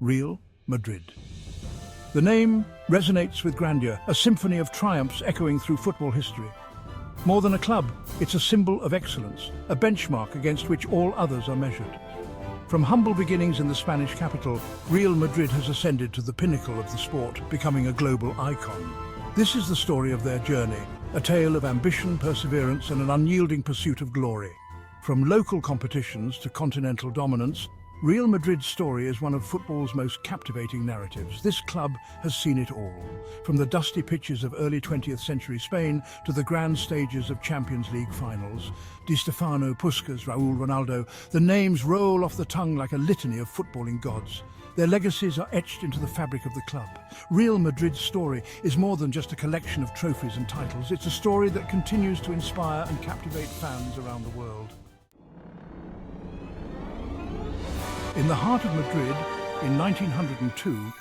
Real Madrid. The name resonates with grandeur, a symphony of triumphs echoing through football history. More than a club, it's a symbol of excellence, a benchmark against which all others are measured. From humble beginnings in the Spanish capital, Real Madrid has ascended to the pinnacle of the sport, becoming a global icon. This is the story of their journey, a tale of ambition, perseverance, and an unyielding pursuit of glory. From local competitions to continental dominance, Real Madrid's story is one of football's most captivating narratives. This club has seen it all, from the dusty pitches of early 20th century Spain to the grand stages of Champions League finals. Di Stéfano, Puskás, Raúl, Ronaldo, the names roll off the tongue like a litany of footballing gods. Their legacies are etched into the fabric of the club. Real Madrid's story is more than just a collection of trophies and titles. It's a story that continues to inspire and captivate fans around the world. In the heart of Madrid, in 1902,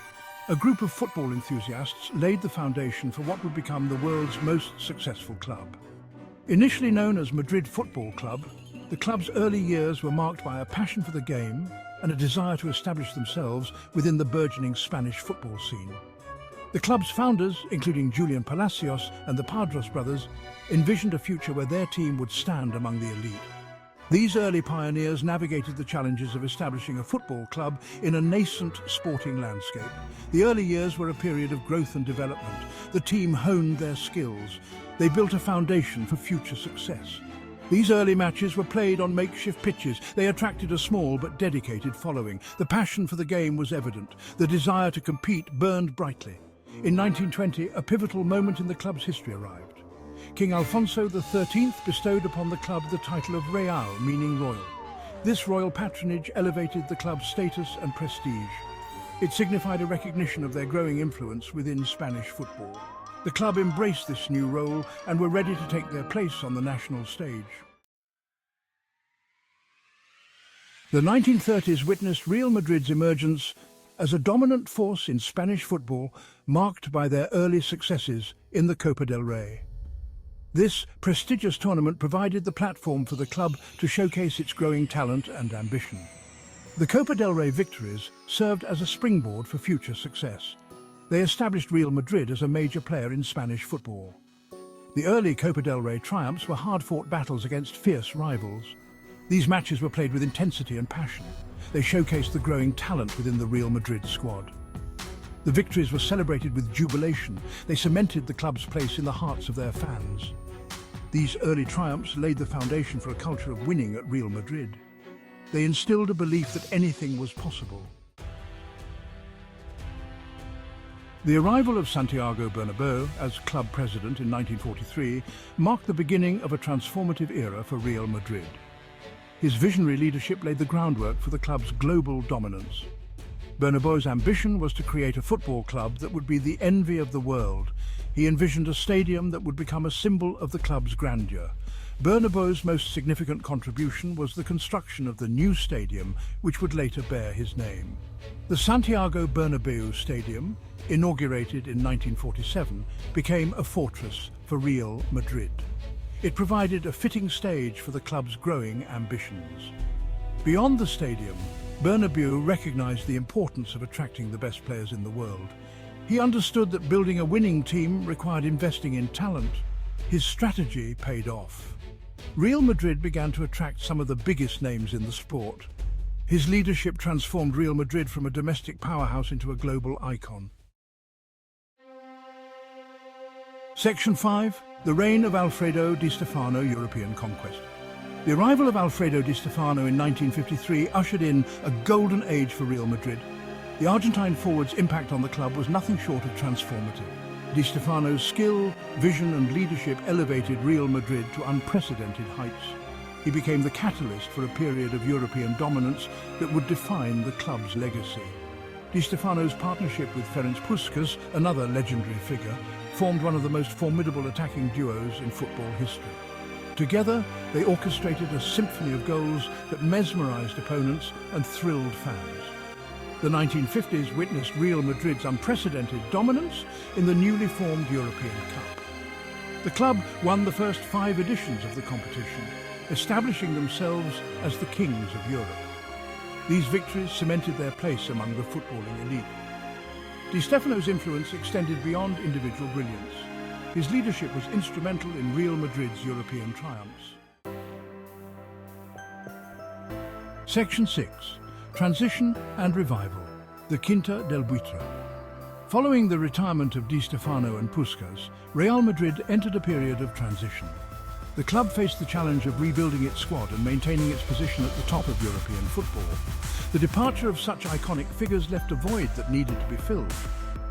a group of football enthusiasts laid the foundation for what would become the world's most successful club. Initially known as Madrid Football Club, the club's early years were marked by a passion for the game and a desire to establish themselves within the burgeoning Spanish football scene. The club's founders, including Julian Palacios and the Padros brothers, envisioned a future where their team would stand among the elite. These early pioneers navigated the challenges of establishing a football club in a nascent sporting landscape. The early years were a period of growth and development. The team honed their skills. They built a foundation for future success. These early matches were played on makeshift pitches. They attracted a small but dedicated following. The passion for the game was evident. The desire to compete burned brightly. In 1920, a pivotal moment in the club's history arrived. King Alfonso XIII bestowed upon the club the title of Real, meaning royal. This royal patronage elevated the club's status and prestige. It signified a recognition of their growing influence within Spanish football. The club embraced this new role and were ready to take their place on the national stage. The 1930s witnessed Real Madrid's emergence as a dominant force in Spanish football, marked by their early successes in the Copa del Rey. This prestigious tournament provided the platform for the club to showcase its growing talent and ambition. The Copa del Rey victories served as a springboard for future success. They established Real Madrid as a major player in Spanish football. The early Copa del Rey triumphs were hard-fought battles against fierce rivals. These matches were played with intensity and passion. They showcased the growing talent within the Real Madrid squad. The victories were celebrated with jubilation. They cemented the club's place in the hearts of their fans. These early triumphs laid the foundation for a culture of winning at Real Madrid. They instilled a belief that anything was possible. The arrival of Santiago Bernabéu as club president in 1943 marked the beginning of a transformative era for Real Madrid. His visionary leadership laid the groundwork for the club's global dominance. Bernabéu's ambition was to create a football club that would be the envy of the world. He envisioned a stadium that would become a symbol of the club's grandeur. Bernabéu's most significant contribution was the construction of the new stadium, which would later bear his name. The Santiago Bernabéu Stadium, inaugurated in 1947, became a fortress for Real Madrid. It provided a fitting stage for the club's growing ambitions. Beyond the stadium, Bernabéu recognized the importance of attracting the best players in the world. He understood that building a winning team required investing in talent. His strategy paid off. Real Madrid began to attract some of the biggest names in the sport. His leadership transformed Real Madrid from a domestic powerhouse into a global icon. Section 5. The reign of Alfredo Di Stéfano, European conquest. The arrival of Alfredo Di Stéfano in 1953 ushered in a golden age for Real Madrid. The Argentine forward's impact on the club was nothing short of transformative. Di Stéfano's skill, vision and leadership elevated Real Madrid to unprecedented heights. He became the catalyst for a period of European dominance that would define the club's legacy. Di Stéfano's partnership with Ferenc Puskás, another legendary figure, formed one of the most formidable attacking duos in football history. Together, they orchestrated a symphony of goals that mesmerized opponents and thrilled fans. The 1950s witnessed Real Madrid's unprecedented dominance in the newly formed European Cup. The club won the first 5 editions of the competition, establishing themselves as the kings of Europe. These victories cemented their place among the footballing elite. Di Stefano's influence extended beyond individual brilliance. His leadership was instrumental in Real Madrid's European triumphs. Section 6. Transition and Revival. The Quinta del Buitre. Following the retirement of Di Stéfano and Puskás, Real Madrid entered a period of transition. The club faced the challenge of rebuilding its squad and maintaining its position at the top of European football. The departure of such iconic figures left a void that needed to be filled.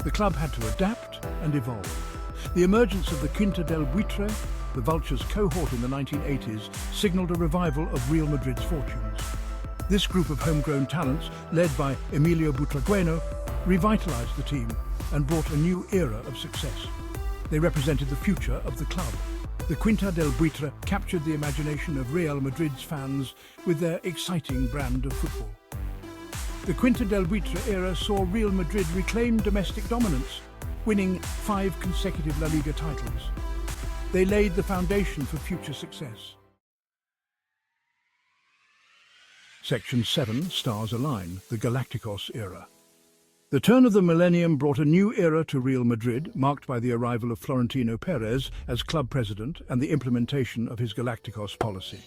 The club had to adapt and evolve. The emergence of the Quinta del Buitre, the Vultures' cohort in the 1980s, signalled a revival of Real Madrid's fortunes. This group of homegrown talents, led by Emilio Butragueño, revitalised the team and brought a new era of success. They represented the future of the club. The Quinta del Buitre captured the imagination of Real Madrid's fans with their exciting brand of football. The Quinta del Buitre era saw Real Madrid reclaim domestic dominance, winning 5 consecutive La Liga titles. They laid the foundation for future success. Section 7, Stars Align, the Galacticos era. The turn of the millennium brought a new era to Real Madrid, marked by the arrival of Florentino Perez as club president and the implementation of his Galacticos policy.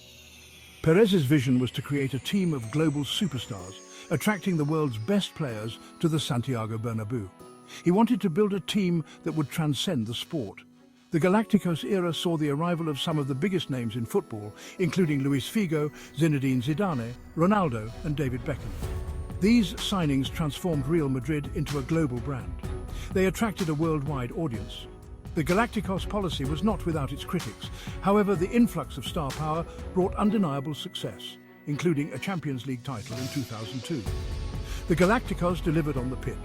Perez's vision was to create a team of global superstars, attracting the world's best players to the Santiago Bernabéu. He wanted to build a team that would transcend the sport. The Galacticos era saw the arrival of some of the biggest names in football, including Luis Figo, Zinedine Zidane, Ronaldo and David Beckham. These signings transformed Real Madrid into a global brand. They attracted a worldwide audience. The Galacticos policy was not without its critics. However, the influx of star power brought undeniable success, including a Champions League title in 2002. The Galacticos delivered on the pitch.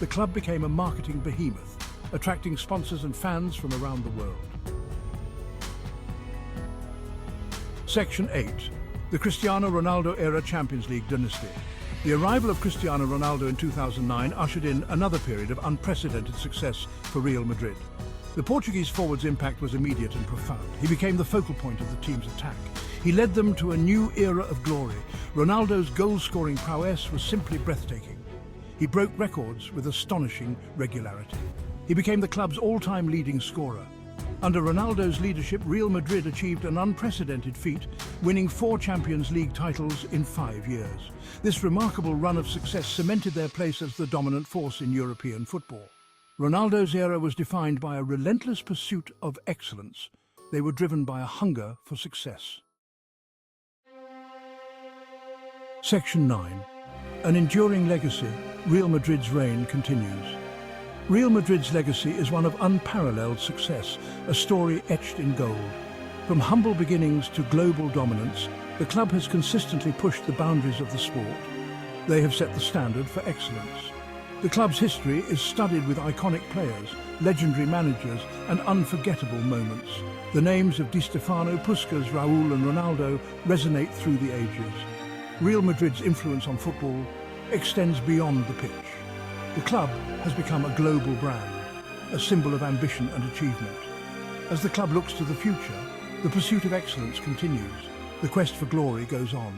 The club became a marketing behemoth, attracting sponsors and fans from around the world. Section 8. The Cristiano Ronaldo era Champions League dynasty. The arrival of Cristiano Ronaldo in 2009 ushered in another period of unprecedented success for Real Madrid. The Portuguese forward's impact was immediate and profound. He became the focal point of the team's attack. He led them to a new era of glory. Ronaldo's goal-scoring prowess was simply breathtaking. He broke records with astonishing regularity. He became the club's all-time leading scorer. Under Ronaldo's leadership, Real Madrid achieved an unprecedented feat, winning 4 Champions League titles in 5 years. This remarkable run of success cemented their place as the dominant force in European football. Ronaldo's era was defined by a relentless pursuit of excellence. They were driven by a hunger for success. Section 9. An enduring legacy. Real Madrid's reign continues. Real Madrid's legacy is one of unparalleled success, a story etched in gold. From humble beginnings to global dominance, the club has consistently pushed the boundaries of the sport. They have set the standard for excellence. The club's history is studded with iconic players, legendary managers, and unforgettable moments. The names of Di Stéfano, Puskás, Raúl and Ronaldo resonate through the ages. Real Madrid's influence on football extends beyond the pitch. The club has become a global brand, a symbol of ambition and achievement. As the club looks to the future, the pursuit of excellence continues. The quest for glory goes on.